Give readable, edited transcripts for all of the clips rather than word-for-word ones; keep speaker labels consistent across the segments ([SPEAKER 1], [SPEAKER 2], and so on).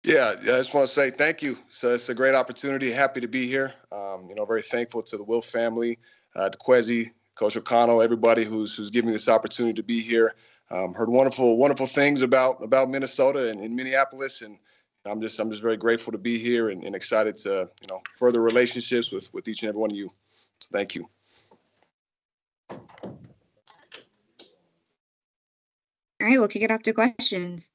[SPEAKER 1] Yeah, I just want to say thank you. So it's a great opportunity. Happy to be here. Very thankful to the Will family, to Kwesi, Coach O'Connell, everybody who's giving me this opportunity to be here. Heard wonderful things about Minnesota and in Minneapolis, and I'm just very grateful to be here and excited to further relationships with each and every one of you. So thank you.
[SPEAKER 2] All right, we'll kick it off to questions.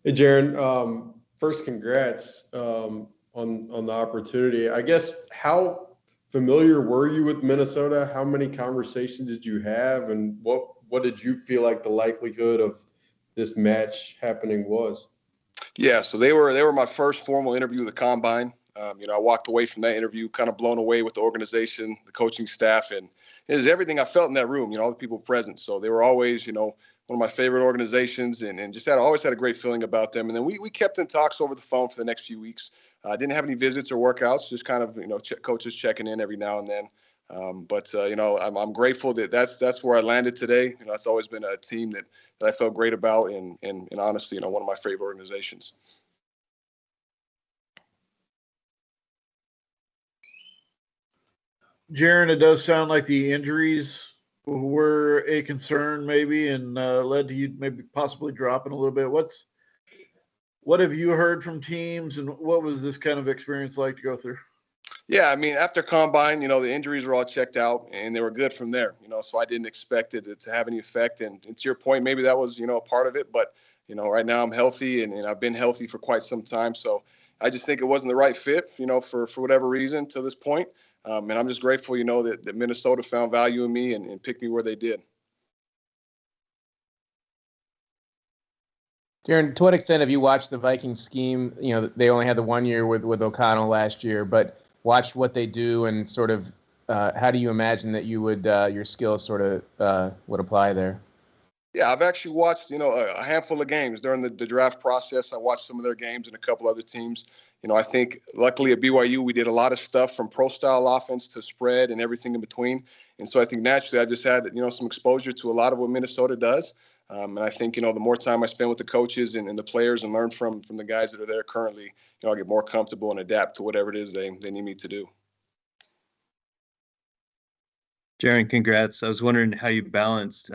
[SPEAKER 3] Hey, Jaren, first, congrats on the opportunity. I guess, how familiar were you with Minnesota? How many conversations did you have? And what did you feel like the likelihood of this match happening was?
[SPEAKER 1] Yeah, so they were my first formal interview with the Combine. I walked away from that interview kind of blown away with the organization, the coaching staff, and it was everything I felt in that room, all the people present. So they were always, one of my favorite organizations, and just always had a great feeling about them. And then we kept in talks over the phone for the next few weeks. I didn't have any visits or workouts, just kind of, coaches checking in every now and then. I'm grateful that that's where I landed today. It's always been a team that I felt great about, and honestly, one of my favorite organizations.
[SPEAKER 4] Jaren, it does sound like the injuries were a concern maybe, and led to you maybe possibly dropping a little bit. What have you heard from teams, and what was this kind of experience like to go through?
[SPEAKER 1] Yeah, I mean, after Combine, the injuries were all checked out, and they were good from there, so I didn't expect it to have any effect. And to your point, maybe that was, a part of it. But, right now I'm healthy, and I've been healthy for quite some time. So I just think it wasn't the right fit, for whatever reason to this point. And I'm just grateful, that Minnesota found value in me and picked me where they did.
[SPEAKER 5] Jaren, to what extent have you watched the Vikings scheme? They only had the 1 year with O'Connell last year, but watched what they do and sort of how do you imagine that you would your skills sort of would apply there?
[SPEAKER 1] Yeah, I've actually watched, a handful of games during the draft process. I watched some of their games and a couple other teams. I think luckily at BYU, we did a lot of stuff from pro style offense to spread and everything in between. And so I think naturally I just had, some exposure to a lot of what Minnesota does. And I think, the more time I spend with the coaches and the players and learn from the guys that are there currently, I'll get more comfortable and adapt to whatever it is they need me to do.
[SPEAKER 6] Jaren, congrats. I was wondering how you balanced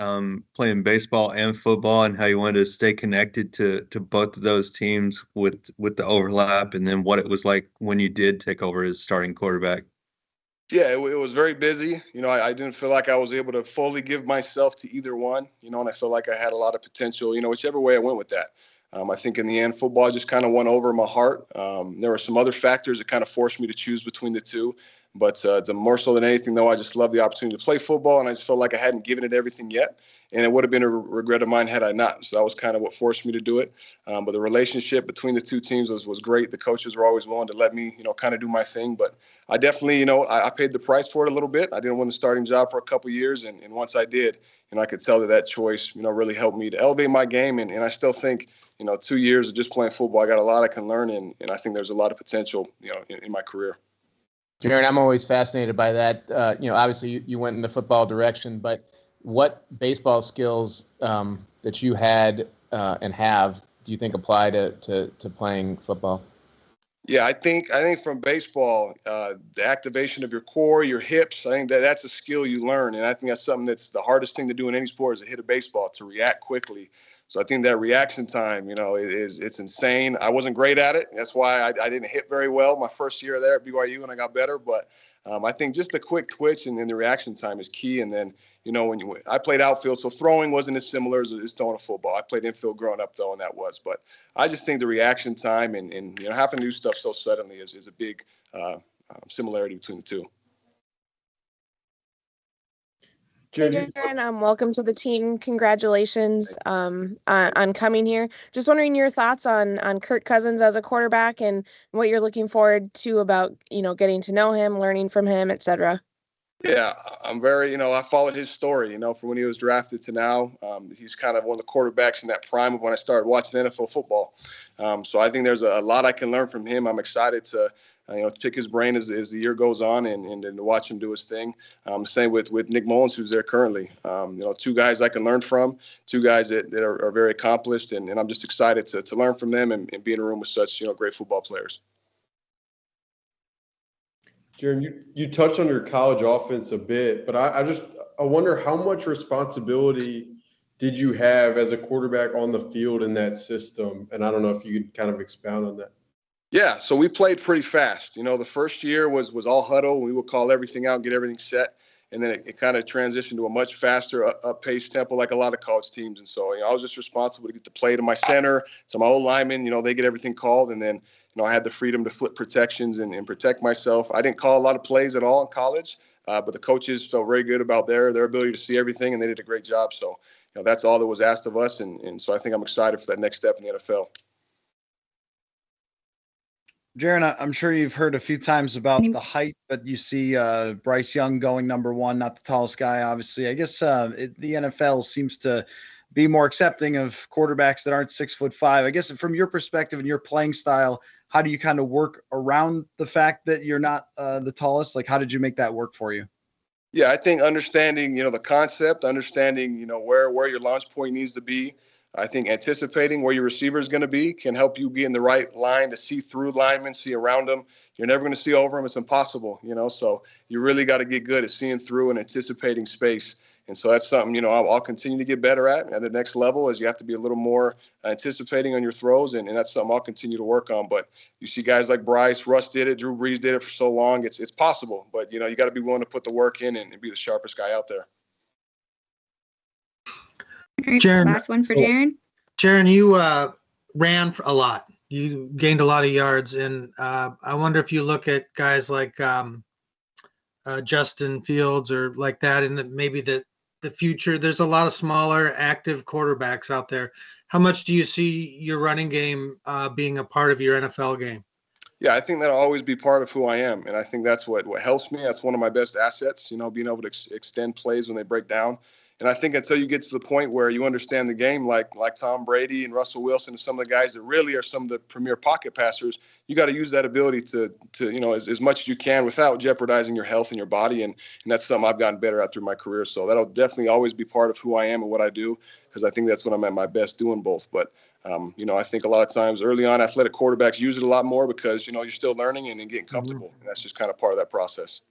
[SPEAKER 6] playing baseball and football, and how you wanted to stay connected to both of those teams with the overlap, and then what it was like when you did take over as starting quarterback.
[SPEAKER 1] Yeah, it was very busy. I didn't feel like I was able to fully give myself to either one, and I felt like I had a lot of potential, whichever way I went with that. I think in the end, football just kind of won over my heart. There were some other factors that kind of forced me to choose between the two. But more so than anything, though, I just love the opportunity to play football, and I just felt like I hadn't given it everything yet. And it would have been a regret of mine had I not. So that was kind of what forced me to do it. But the relationship between the two teams was great. The coaches were always willing to let me, kind of do my thing. But I definitely, I paid the price for it a little bit. I didn't win the starting job for a couple of years. And once I did, I could tell that choice, really helped me to elevate my game. And I still think, 2 years of just playing football, I got a lot I can learn. And I think there's a lot of potential, in my career.
[SPEAKER 5] Jaren, I'm always fascinated by that. Obviously you went in the football direction, but what baseball skills that you had and have do you think apply to playing football?
[SPEAKER 1] Yeah, I think from baseball, the activation of your core, your hips, I think that's a skill you learn. And I think that's something that's the hardest thing to do in any sport is to hit a baseball, to react quickly. So I think that reaction time, it's insane. I wasn't great at it. That's why I didn't hit very well my first year there at BYU, and I got better. But I think just the quick twitch and then the reaction time is key. And then, I played outfield, so throwing wasn't as similar as throwing a football. I played infield growing up, though, and that was. But I just think the reaction time and having to do stuff so suddenly is a big similarity between the two.
[SPEAKER 7] Hey, Jaren, welcome to the team. Congratulations on coming here. Just wondering your thoughts on Kirk Cousins as a quarterback and what you're looking forward to about, getting to know him, learning from him, et cetera.
[SPEAKER 1] Yeah, I'm very, I followed his story, from when he was drafted to now. He's kind of one of the quarterbacks in that prime of when I started watching NFL football. So I think there's a lot I can learn from him. I'm excited to pick his brain as the year goes on and to watch him do his thing. Same with Nick Mullins, who's there currently. Two guys I can learn from, two guys that are very accomplished, and I'm just excited to learn from them and be in a room with such great football players.
[SPEAKER 3] Jaren, you touched on your college offense a bit, but I wonder how much responsibility did you have as a quarterback on the field in that system? And I don't know if you could kind of expound on that.
[SPEAKER 1] Yeah, so we played pretty fast. The first year was all huddle. We would call everything out and get everything set. And then it kind of transitioned to a much faster up-paced tempo like a lot of college teams. And so I was just responsible to get the play to my center, to my O-linemen. They get everything called. And then, I had the freedom to flip protections and protect myself. I didn't call a lot of plays at all in college, but the coaches felt very good about their ability to see everything, and they did a great job. So, that's all that was asked of us. And so I think I'm excited for that next step in the NFL.
[SPEAKER 8] Jaren, I'm sure you've heard a few times about the height, but you see Bryce Young going number one, not the tallest guy, obviously. I guess the NFL seems to be more accepting of quarterbacks that aren't 6'5". I guess from your perspective and your playing style, how do you kind of work around the fact that you're not the tallest? Like, how did you make that work for you?
[SPEAKER 1] Yeah, I think understanding, the concept, understanding, where your launch point needs to be. I think anticipating where your receiver is going to be can help you be in the right line to see through linemen, see around them. You're never going to see over them. It's impossible, so you really got to get good at seeing through and anticipating space. And so that's something, I'll continue to get better at the next level, is you have to be a little more anticipating on your throws. And that's something I'll continue to work on. But you see guys like Bryce, Russ did it, Drew Brees did it for so long. It's possible. But, you got to be willing to put the work in and be the sharpest guy out there.
[SPEAKER 2] All right,
[SPEAKER 9] Jaren,
[SPEAKER 2] last one for Jaren.
[SPEAKER 9] Jaren, you ran a lot. You gained a lot of yards. And I wonder if you look at guys like Justin Fields or like that, and maybe the future. There's a lot of smaller active quarterbacks out there. How much do you see your running game being a part of your NFL game?
[SPEAKER 1] Yeah, I think that'll always be part of who I am. And I think that's what helps me. That's one of my best assets, being able to extend plays when they break down. And I think until you get to the point where you understand the game, like Tom Brady and Russell Wilson and some of the guys that really are some of the premier pocket passers, you got to use that ability to as much as you can without jeopardizing your health and your body. And that's something I've gotten better at through my career. So that'll definitely always be part of who I am and what I do, because I think that's when I'm at my best doing both. But, I think a lot of times early on, athletic quarterbacks use it a lot more because, you're still learning and getting comfortable. And that's just kind of part of that process.